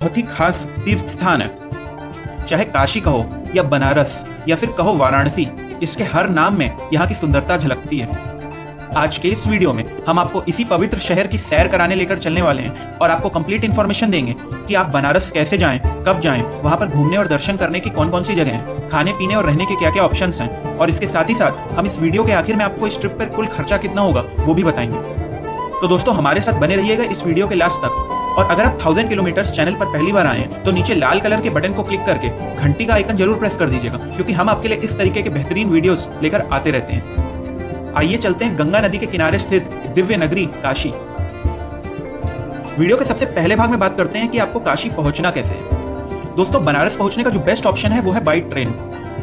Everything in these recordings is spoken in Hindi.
बहुत ही खास तीर्थ स्थान है। चाहे काशी कहो या बनारस या फिर कहो वाराणसी, इसके हर नाम में यहाँ की सुंदरता झलकती है। आज के इस वीडियो में हम आपको इसी पवित्र शहर की सैर कराने लेकर चलने वाले हैं और आपको कंप्लीट इन्फॉर्मेशन देंगे कि आप बनारस कैसे जाएं, कब जाएं, वहां पर घूमने और दर्शन करने की कौन कौन सी जगह हैं, खाने पीने और रहने के क्या क्या ऑप्शंस हैं, और इसके साथ ही साथ हम इस वीडियो के आखिर में आपको इस ट्रिप पर कुल खर्चा कितना होगा वो भी बताएंगे। तो दोस्तों हमारे साथ बने रहिएगा इस वीडियो के लास्ट तक। और अगर आप 1000 किलोमीटर्स चैनल पर पहली बार आए हैं तो नीचे लाल कलर के बटन को क्लिक करके घंटी का आइकन जरूर प्रेस कर दीजिएगा, क्योंकि हम आपके लिए इस तरीके के बेहतरीन वीडियोस लेकर आते रहते हैं। आइए चलते हैं गंगा नदी के किनारे स्थित दिव्य नगरी काशी। वीडियो के सबसे पहले भाग में बात करते हैं कि आपको काशी पहुंचना कैसे है। दोस्तों बनारस पहुंचने का जो बेस्ट ऑप्शन है वो है बाई ट्रेन।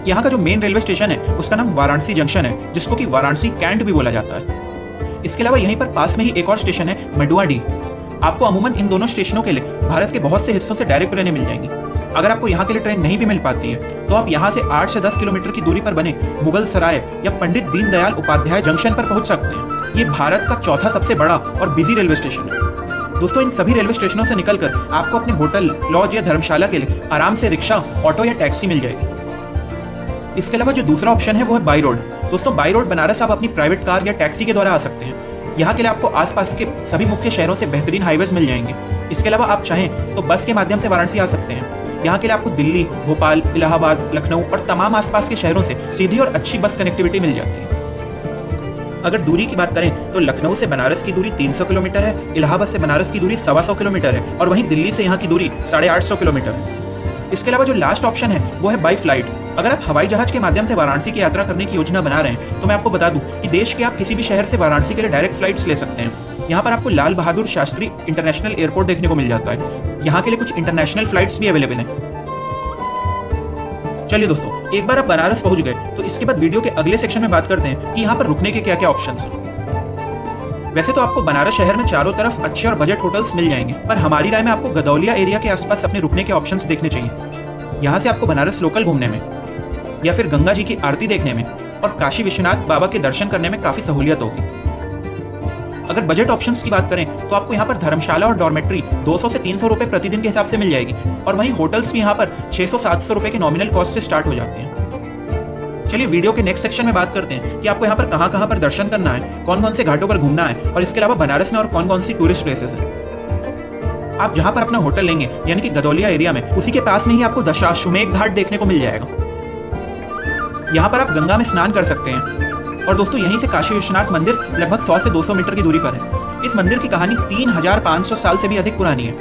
यहाँ का जो मेन रेलवे स्टेशन है उसका नाम वाराणसी जंक्शन है, जिसको कि वाराणसी कैंट भी बोला जाता है। इसके अलावा यहीं पर पास में ही एक और स्टेशन है मडुआडीह। आपको अमूमन इन दोनों स्टेशनों के लिए भारत के बहुत से हिस्सों से डायरेक्ट ट्रेनें मिल जाएंगी। अगर आपको यहाँ के लिए ट्रेन नहीं भी मिल पाती है तो आप यहाँ से 8 से 10 किलोमीटर की दूरी पर बने मुगल सराय या पंडित दीनदयाल उपाध्याय जंक्शन पर पहुंच सकते हैं। ये भारत का चौथा सबसे बड़ा और बिजी रेलवे स्टेशन है। दोस्तों इन सभी रेलवे स्टेशनों से निकलकर आपको अपने होटल, लॉज या धर्मशाला के लिए आराम से रिक्शा, ऑटो या टैक्सी मिल जाएगी। इसके अलावा जो दूसरा ऑप्शन है वो है बाई रोड। दोस्तों बाई रोड बनारस आप अपनी प्राइवेट कार या टैक्सी के द्वारा आ सकते हैं। यहाँ के लिए आपको आसपास के सभी मुख्य शहरों से बेहतरीन हाईवेज मिल जाएंगे। इसके अलावा आप चाहें तो बस के माध्यम से वाराणसी आ सकते हैं। यहाँ के लिए आपको दिल्ली, भोपाल, इलाहाबाद, लखनऊ और तमाम आसपास के शहरों से सीधी और अच्छी बस कनेक्टिविटी मिल जाती है। अगर दूरी की बात करें तो लखनऊ से बनारस की दूरी 300 किलोमीटर है, इलाहाबाद से बनारस की दूरी 125 किलोमीटर है और वहीं दिल्ली से यहाँ की दूरी 850 किलोमीटर है। इसके अलावा जो लास्ट ऑप्शन है वो है बाई फ्लाइट। अगर आप हवाई जहाज के माध्यम से वाराणसी की यात्रा करने की योजना बना रहे हैं तो मैं आपको बता दूं कि देश के आप किसी भी शहर से वाराणसी के लिए डायरेक्ट फ्लाइट्स ले सकते हैं। यहाँ पर आपको लाल बहादुर शास्त्री इंटरनेशनल एयरपोर्ट देखने को मिल जाता है। यहाँ के लिए कुछ इंटरनेशनल फ्लाइट्स भी अवेलेबल हैं। चलिए दोस्तों, एक बार आप बनारस पहुंच गए तो इसके बाद वीडियो के अगले सेक्शन में बात करते हैं कि यहाँ पर रुकने के क्या क्या ऑप्शंस हैं। वैसे तो आपको बनारस शहर में चारों तरफ अच्छे और बजट होटल्स मिल जाएंगे, पर हमारी राय में आपको गदौलिया एरिया के आसपास अपने रुकने के ऑप्शंस देखने चाहिए। यहाँ से आपको बनारस लोकल घूमने में या फिर गंगा जी की आरती देखने में और काशी विश्वनाथ बाबा के दर्शन करने में काफी सहूलियत होगी। अगर बजट ऑप्शंस की बात करें तो आपको यहाँ पर धर्मशाला और डॉर्मेट्री 200 से 300 रुपए प्रतिदिन के हिसाब से मिल जाएगी, और वहीं होटल्स भी यहाँ पर 600-700 रुपए के नॉमिनल कॉस्ट से स्टार्ट हो जाते हैं। चलिए वीडियो के नेक्स्ट सेक्शन में बात करते हैं कि आपको यहाँ पर कहाँ पर दर्शन करना है, कौन कौन से घाटों पर घूमना है, और इसके अलावा बनारस में और कौन कौन सी टूरिस्ट प्लेसेस हैं। आप जहाँ पर अपना होटल लेंगे यानी कि गदौलिया एरिया में, उसी के पास में ही आपको दशाश्वमेध घाट देखने को मिल जाएगा। यहाँ पर आप गंगा में स्नान कर सकते हैं। और दोस्तों यहीं से काशी विश्वनाथ मंदिर लगभग 100 से 200 मीटर की दूरी पर है। इस मंदिर की कहानी 3500 साल से भी अधिक पुरानी है।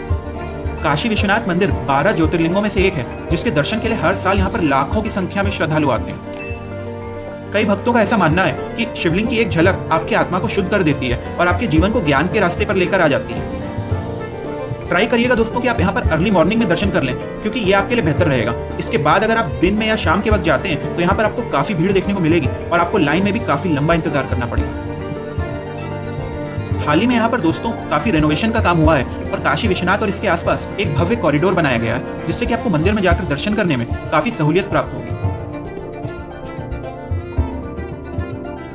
काशी विश्वनाथ मंदिर 12 ज्योतिर्लिंगों में से एक है, जिसके दर्शन के लिए हर साल यहाँ पर लाखों की संख्या में श्रद्धालु आते हैं। कई भक्तों का ऐसा मानना है कि शिवलिंग की एक झलक आपकी आत्मा को शुद्ध कर देती है और आपके जीवन को ज्ञान के रास्ते पर लेकर आ जाती है। ट्राई करिएगा दोस्तों कि आप यहाँ पर अर्ली मॉर्निंग में दर्शन कर लें, क्योंकि ये आपके लिए बेहतर रहेगा। इसके बाद अगर आप दिन में या शाम के वक्त जाते हैं तो यहाँ पर आपको काफी भीड़ देखने को मिलेगी और आपको लाइन में भी काफी लंबा इंतजार करना पड़ेगा। हाल ही में यहाँ पर दोस्तों काफी रेनोवेशन का काम हुआ है और काशी विश्वनाथ और इसके आसपास एक भव्य कॉरिडोर बनाया गया है, जिससे कि आपको मंदिर में जाकर दर्शन करने में काफी सहूलियत प्राप्त होगी।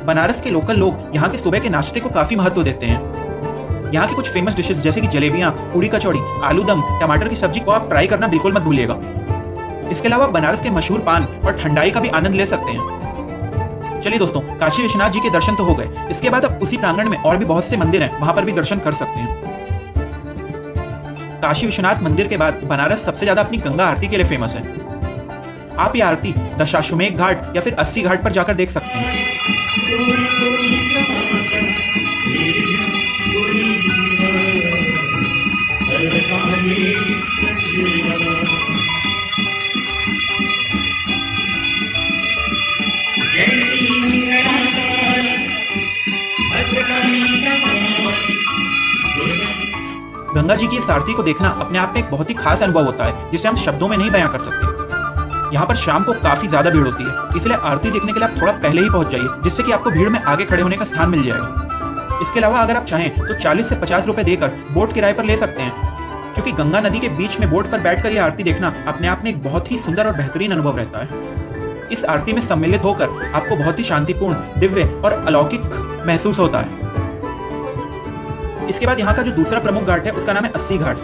बनारस के लोकल लोग यहाँ के सुबह के नाश्ते को काफी महत्व देते हैं। यहाँ की कुछ फेमस डिशेस जैसे कि जलेबियां, पूड़ी कचौड़ी, आलू दम, टमाटर की सब्जी को आप ट्राई करना बिल्कुल मत भूलिएगा। इसके अलावा बनारस के मशहूर पान और ठंडाई का भी आनंद ले सकते हैं। चलिए दोस्तों, काशी विश्वनाथ जी के दर्शन तो हो गए। इसके बाद आप उसी प्रांगण में और भी बहुत से मंदिर हैं, वहां पर भी दर्शन कर सकते हैं। काशी विश्वनाथ मंदिर के बाद बनारस सबसे ज्यादा अपनी गंगा आरती के लिए फेमस है। आप ये आरती दशाश्वमेध घाट या फिर 80 घाट पर जाकर देख सकते हैं। गंगा जी की इस आरती को देखना अपने आप में एक बहुत ही खास अनुभव होता है, जिसे हम शब्दों में नहीं बयां कर सकते। यहाँ पर शाम को काफी ज्यादा भीड़ होती है, इसलिए आरती देखने के लिए आप थोड़ा पहले ही पहुंच जाइए, जिससे कि आपको भीड़ में आगे खड़े होने का स्थान मिल जाएगा। इसके अलावा अगर आप चाहें तो 40 से 50 रुपए देकर बोट किराए पर ले सकते हैं, क्योंकि गंगा नदी के बीच में बोट पर बैठकर यह आरती देखना अपने आप में एक बहुत ही सुंदर और बेहतरीन अनुभव रहता है। इस आरती में सम्मिलित होकर आपको बहुत ही शांतिपूर्ण, दिव्य और अलौकिक महसूस होता है। इसके बाद यहाँ का जो दूसरा प्रमुख घाट है उसका नाम है 80 घाट।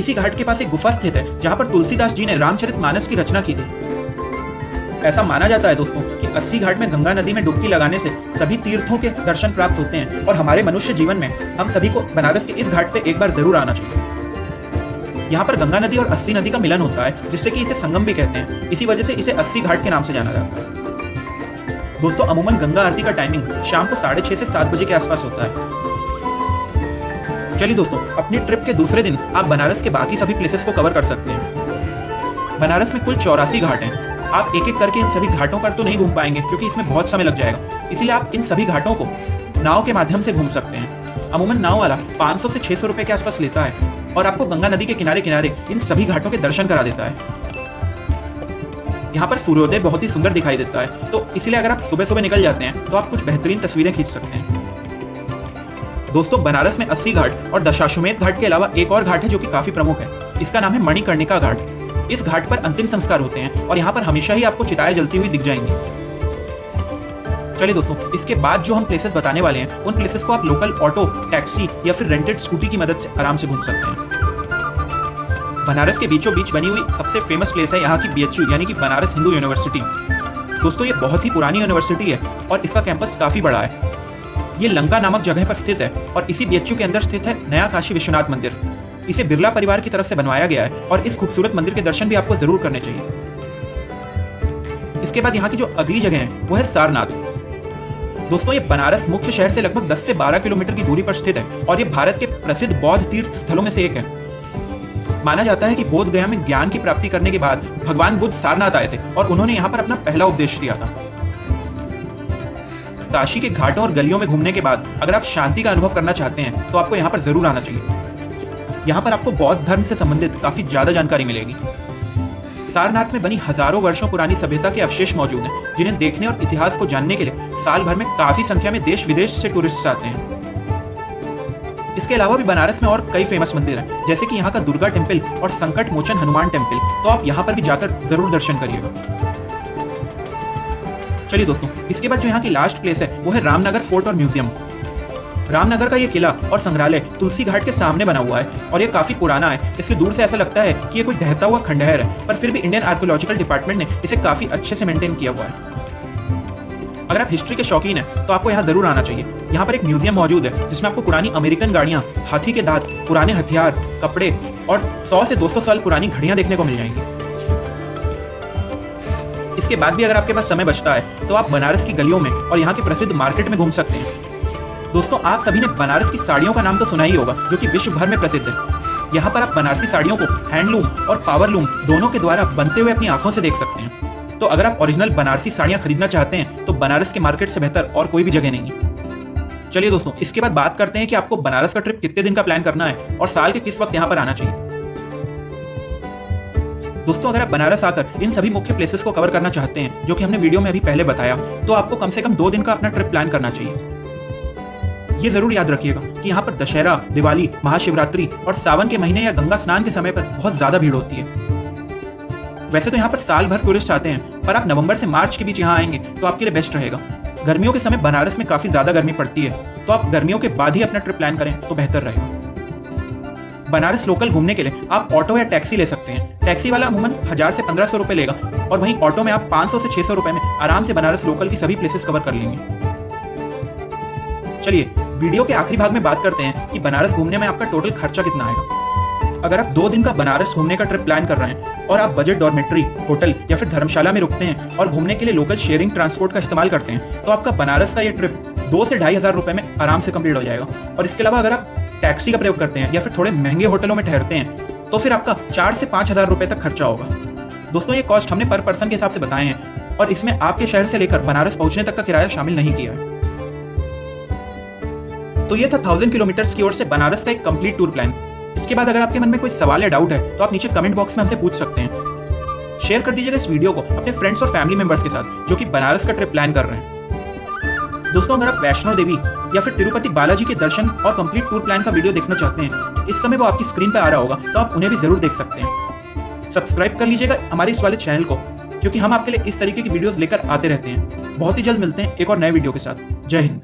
इसी घाट के पास एक गुफा स्थित है जहाँ पर तुलसीदास जी ने रामचरितमानस की रचना की थी। ऐसा माना जाता है दोस्तों कि अस्सी घाट में गंगा नदी में डुबकी लगाने से सभी तीर्थों के दर्शन प्राप्त होते हैं और हमारे मनुष्य जीवन में हम सभी को बनारस के इस घाट पे एक बार जरूर आना चाहिए। यहाँ पर गंगा नदी और अस्सी नदी का मिलन होता है, जिससे कि इसे संगम भी कहते हैं। इसी वजह से इसे अस्सी घाट के नाम से जाना जाता है। दोस्तों अमूमन गंगा आरती का टाइमिंग शाम को 6:30 से 7 बजे के आसपास होता है। चलिए दोस्तों, अपनी ट्रिप के दूसरे दिन आप बनारस के बाकी सभी प्लेसेस को कवर कर सकते हैं। बनारस में कुल 84 घाट हैं। आप एक एक करके इन सभी घाटों पर तो नहीं घूम पाएंगे क्योंकि इसमें बहुत समय लग जाएगा, इसीलिए आप इन सभी घाटों को नाव के माध्यम से घूम सकते हैं। अमूमन नाव वाला 500 से 600 रुपए के आसपास लेता है और आपको गंगा नदी के किनारे किनारे इन सभी घाटों के दर्शन करा देता है। यहाँ पर सूर्योदय बहुत ही सुंदर दिखाई देता है, तो इसलिए अगर आप सुबह सुबह निकल जाते हैं तो आप कुछ बेहतरीन तस्वीरें खींच सकते हैं। दोस्तों बनारस में अस्सी घाट और दशाश्वमेध घाट के अलावा एक और घाट है जो कि काफी प्रमुख है। इसका नाम है मणिकर्णिका घाट। इस घाट पर अंतिम संस्कार होते हैं और यहाँ पर हमेशा ही आपको चिताएं जलती हुई दिख जाएंगी। चलिए दोस्तों, इसके बाद जो हम प्लेसेस बताने वाले हैं उन प्लेसेस को आप लोकल ऑटो, टैक्सी या फिर रेंटेड स्कूटी की मदद से आराम से घूम सकते हैं। बनारस के बीचों बीच बनी हुई सबसे फेमस प्लेस है यहाँ की BHU यानी कि बनारस हिंदू यूनिवर्सिटी। दोस्तों ये बहुत ही पुरानी यूनिवर्सिटी है और इसका कैंपस काफी बड़ा है। ये लंका नामक जगह पर स्थित है और इसी BHU के अंदर स्थित है नया काशी विश्वनाथ मंदिर। इसे बिरला परिवार की तरफ से बनवाया गया है और इस खूबसूरत मंदिर के दर्शन भी आपको जरूर करने चाहिए। इसके बाद यहाँ की जो अगली जगह है वो है सारनाथ। दोस्तों ये बनारस मुख्य शहर से लगभग 10 से 12 किलोमीटर की दूरी पर स्थित है और ये भारत के प्रसिद्ध बौद्ध तीर्थ स्थलों में से एक है। माना जाता है कि बोध गया में ज्ञान की प्राप्ति करने के बाद भगवान बुद्ध सारनाथ आए थे और उन्होंने यहाँ पर अपना पहला उपदेश दिया था। काशी के घाटों और गलियों में घूमने के बाद अगर आप शांति का अनुभव करना चाहते हैं तो आपको यहाँ पर जरूर आना चाहिए। यहाँ पर आपको बौद्ध धर्म से संबंधित काफी ज्यादा जानकारी मिलेगी। सारनाथ में बनी हजारों वर्षों पुरानी सभ्यता के अवशेष मौजूद हैं, जिन्हें देखने और इतिहास को जानने के लिए साल भर में काफी संख्या में देश विदेश से टूरिस्ट आते हैं। इसके अलावा भी बनारस में और कई फेमस मंदिर हैं, जैसे कि यहाँ का दुर्गा टेम्पल और संकट मोचन हनुमान टेम्पल, तो आप यहाँ पर भी जाकर जरूर दर्शन करिएगा। चलिए दोस्तों, इसके बाद जो यहाँ की लास्ट प्लेस है वो है रामनगर फोर्ट और म्यूजियम। रामनगर का ये किला और संग्रहालय तुलसी घाट के सामने बना हुआ है और ये काफी पुराना है, इसलिए दूर से ऐसा लगता है कि ये कोई ढहता हुआ खंडहर है, पर फिर भी इंडियन आर्कियोलॉजिकल डिपार्टमेंट ने इसे काफी अच्छे से मेंटेन किया हुआ है। अगर आप हिस्ट्री के शौकीन हैं तो आपको यहाँ जरूर आना चाहिए। यहाँ पर एक म्यूजियम मौजूद है जिसमें आपको पुरानी अमेरिकन गाड़ियाँ, हाथी के दांत, पुराने हथियार, कपड़े और 100 से 200 साल पुरानी घड़ियाँ देखने को मिल जाएंगी। इसके बाद भी अगर आपके पास समय बचता है तो आप बनारस की गलियों में और यहाँ के प्रसिद्ध मार्केट में घूम सकते हैं। दोस्तों आप सभी ने बनारस की साड़ियों का नाम तो सुना ही होगा, जो कि विश्व भर में प्रसिद्ध है। यहाँ पर आप बनारसी साड़ियों को हैंडलूम और पावरलूम दोनों के द्वारा बनते हुए अपनी आंखों से देख सकते हैं। तो अगर आप ओरिजिनल बनारसी साड़ियाँ खरीदना चाहते हैं तो बनारस के मार्केट से बेहतर और कोई भी जगह नहीं है। चलिए दोस्तों, इसके बाद बात करते हैं कि आपको बनारस का ट्रिप कितने दिन का प्लान करना है और साल के किस वक्त यहाँ पर आना चाहिए। दोस्तों अगर आप बनारस आकर इन सभी मुख्य प्लेसेस को कवर करना चाहते हैं, जो कि हमने वीडियो में अभी पहले बताया, तो आपको कम से कम 2 दिन का अपना ट्रिप प्लान करना चाहिए। ये जरूर याद रखिएगा कि यहाँ पर दशहरा, दिवाली, महाशिवरात्रि और सावन के महीने या गंगा स्नान के समय पर बहुत ज्यादा भीड़ होती है। वैसे तो यहाँ पर साल भर टूरिस्ट आते हैं, पर आप नवंबर से मार्च के बीच यहाँ आएंगे तो आपके लिए बेस्ट रहेगा। गर्मियों के समय बनारस में काफी ज्यादा गर्मी पड़ती है, तो आप गर्मियों के बाद ही अपना ट्रिप प्लान करें तो बेहतर रहेगा। बनारस लोकल घूमने के लिए आप ऑटो या टैक्सी ले सकते हैं। टैक्सी वाला अमूमन 1000 से 1500 रुपए लेगा और वहीं ऑटो में आप 500 से 600 रुपए में आराम से बनारस लोकल की सभी प्लेसेस कवर कर लेंगे। चलिए वीडियो के आखिरी भाग में बात करते हैं कि बनारस घूमने में आपका टोटल खर्चा कितना आएगा। अगर आप 2 दिन का बनारस घूमने का ट्रिप प्लान कर रहे हैं और आप बजट डॉर्मेट्री, होटल या फिर धर्मशाला में रुकते हैं और घूमने के लिए लोकल शेयरिंग ट्रांसपोर्ट का इस्तेमाल करते हैं, तो आपका बनारस का ये ट्रिप 2 से 2500 रुपए में आराम से कंप्लीट हो जाएगा। और इसके अलावा अगर आप टैक्सी का प्रयोग करते हैं या फिर थोड़े महंगे होटलों में ठहरते हैं तो फिर आपका 4 से 5000 रुपए तक खर्चा होगा। दोस्तों ये कॉस्ट हमने पर पर्सन के हिसाब से बताए हैं और इसमें आपके शहर से लेकर बनारस पहुंचने तक का किराया शामिल नहीं किया है। तो ये था 1000 किलोमीटर्स की ओर से बनारस का एक कंप्लीट टूर प्लान। इसके बाद अगर आपके मन में कोई सवाल या डाउट है तो आप नीचे कमेंट बॉक्स में हमसे पूछ सकते हैं। शेयर कर दीजिएगा इस वीडियो को अपने फ्रेंड्स और फैमिली मेंबर्स के साथ जो कि बनारस का ट्रिप प्लान कर रहे हैं। दोस्तों अगर आप वैष्णो देवी या फिर तिरुपति बालाजी के दर्शन और कंप्लीट टूर प्लान का वीडियो देखना चाहते हैं, इस समय वो आपकी स्क्रीन पर आ रहा होगा, तो आप उन्हें भी जरूर देख सकते हैं। सब्सक्राइब कर लीजिएगा हमारे इस वाले चैनल को, क्योंकि हम आपके लिए इस तरीके की वीडियोस लेकर आते रहते हैं। बहुत ही जल्द मिलते हैं एक और नए वीडियो के साथ। जय हिंद।